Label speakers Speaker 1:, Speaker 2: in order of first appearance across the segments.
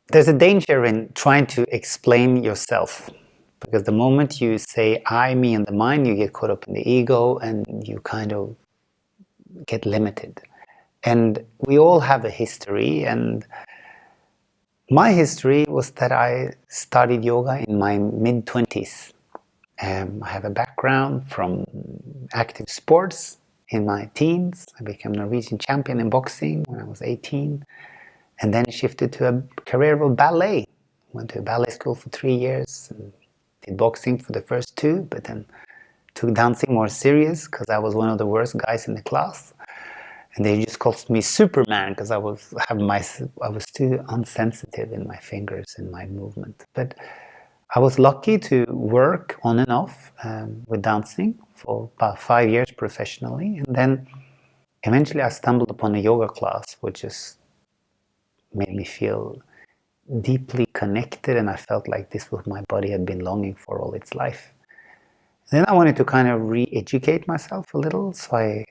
Speaker 1: there's a danger in trying to explain yourself, because the moment you say I, me, and the mind, you get caught up in the ego and you kind of get limited. And we all have a history, and my history was that I studied yoga in my mid-20s. I have a background from active sports in my teens. I became Norwegian champion in boxing when I was 18, and then shifted to a career of ballet. Went to a ballet school for 3 years and did boxing for the first 2, but then took dancing more serious because I was one of the worst guys in the class. And they just called me Superman because I was too unsensitive in my fingers and my movement. But I was lucky to work on and off with dancing for about 5 years professionally, and then eventually I stumbled upon a yoga class, which just made me feel deeply connected, and I felt like this was what my body had been longing for all its life. And then I wanted to kind of re-educate myself a little, so I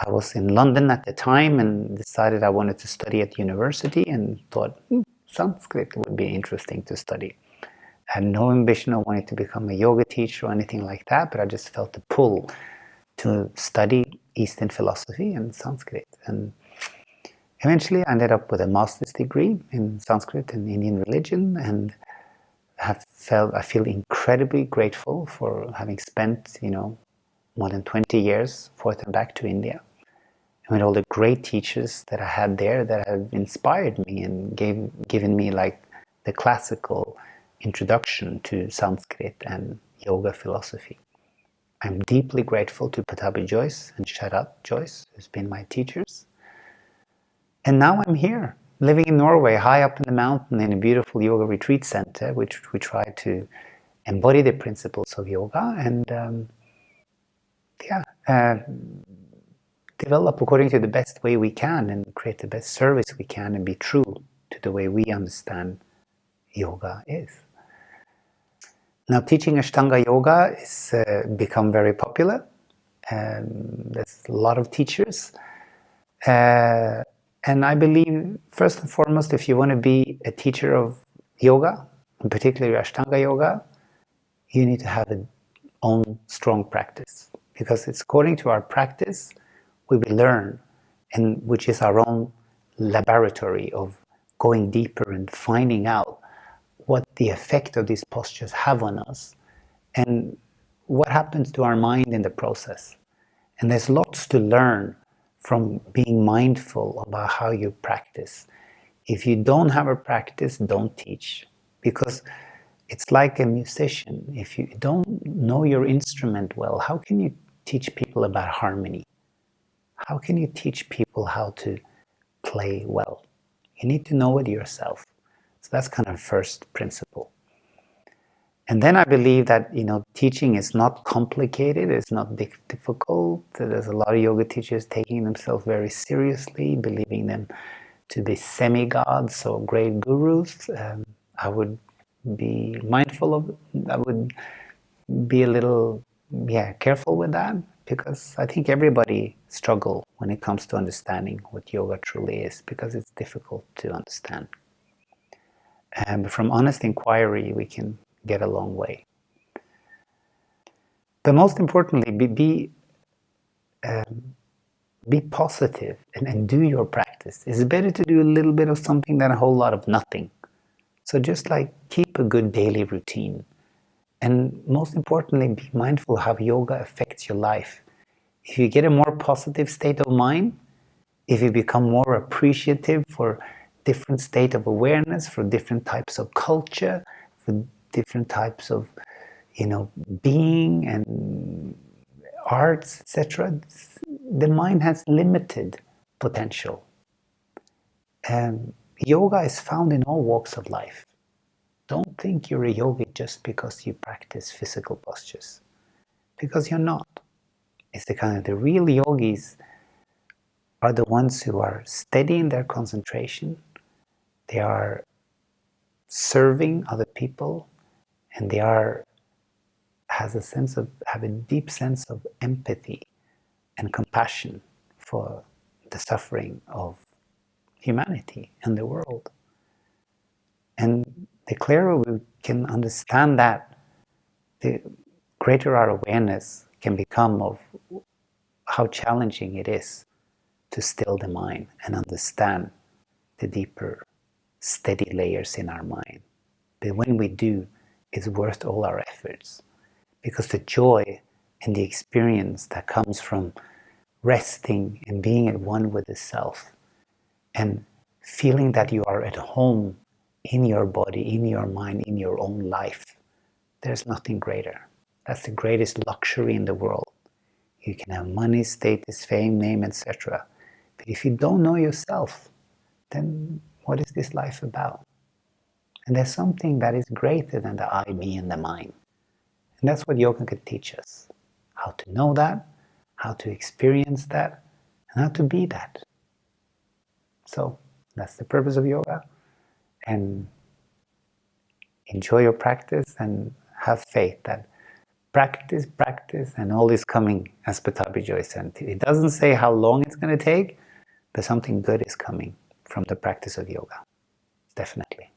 Speaker 1: was in London at the time and decided I wanted to study at university, and thought Sanskrit would be interesting to study. I had no ambition of wanting to become a yoga teacher or anything like that, but I just felt the pull to study Eastern philosophy and Sanskrit. And eventually I ended up with a master's degree in Sanskrit and Indian religion, and I feel incredibly grateful for having spent, more than 20 years forth and back to India. And with all the great teachers that I had there that have inspired me and given me like the classical introduction to Sanskrit and yoga philosophy. I'm deeply grateful to Pattabhi Jois and Sharat Jois, who's been my teachers. And now I'm here, living in Norway, high up in the mountain in a beautiful yoga retreat center, which we try to embody the principles of yoga and develop according to the best way we can and create the best service we can and be true to the way we understand yoga is. Now, teaching Ashtanga yoga has become very popular. There's a lot of teachers. And I believe, first and foremost, if you want to be a teacher of yoga, and particularly Ashtanga yoga, you need to have an own strong practice. Because it's according to our practice we will learn, and which is our own laboratory of going deeper and finding out what the effect of these postures have on us and what happens to our mind in the process. And there's lots to learn from being mindful about how you practice. If you don't have a practice, don't teach, because it's like a musician. If you don't know your instrument well, how can you teach people about harmony? How can you teach people how to play well? You need to know it yourself. So that's kind of first principle. And then I believe that, teaching is not complicated, it's not difficult. There's a lot of yoga teachers taking themselves very seriously, believing them to be semi-gods or great gurus. I would be mindful of, I would be a little, careful with that, because I think everybody struggles when it comes to understanding what yoga truly is, because it's difficult to understand. But from honest inquiry, we can get a long way. But most importantly, be positive and do your practice. It's better to do a little bit of something than a whole lot of nothing. So just keep a good daily routine. And most importantly, be mindful how yoga affects your life. If you get a more positive state of mind, if you become more appreciative for different state of awareness, for different types of culture, for different types of, being and arts, etc., the mind has limited potential. Yoga is found in all walks of life. Don't think you're a yogi just because you practice physical postures, because you're not. It's the real yogis are the ones who are steady in their concentration, they are serving other people, and they have a deep sense of empathy and compassion for the suffering of humanity and the world. The clearer we can understand that, the greater our awareness can become of how challenging it is to still the mind and understand the deeper, steady layers in our mind. But when we do, it's worth all our efforts, because the joy and the experience that comes from resting and being at one with the self and feeling that you are at home in your body, in your mind, in your own life, there's nothing greater. That's the greatest luxury in the world. You can have money, status, fame, name, etc. But if you don't know yourself, then what is this life about? And there's something that is greater than the I, me, and the mind. And that's what yoga can teach us. How to know that, how to experience that, and how to be that. So that's the purpose of yoga. And enjoy your practice and have faith that practice, and all is coming, as Patabi Joy said. It doesn't say how long it's going to take, but something good is coming from the practice of yoga. Definitely.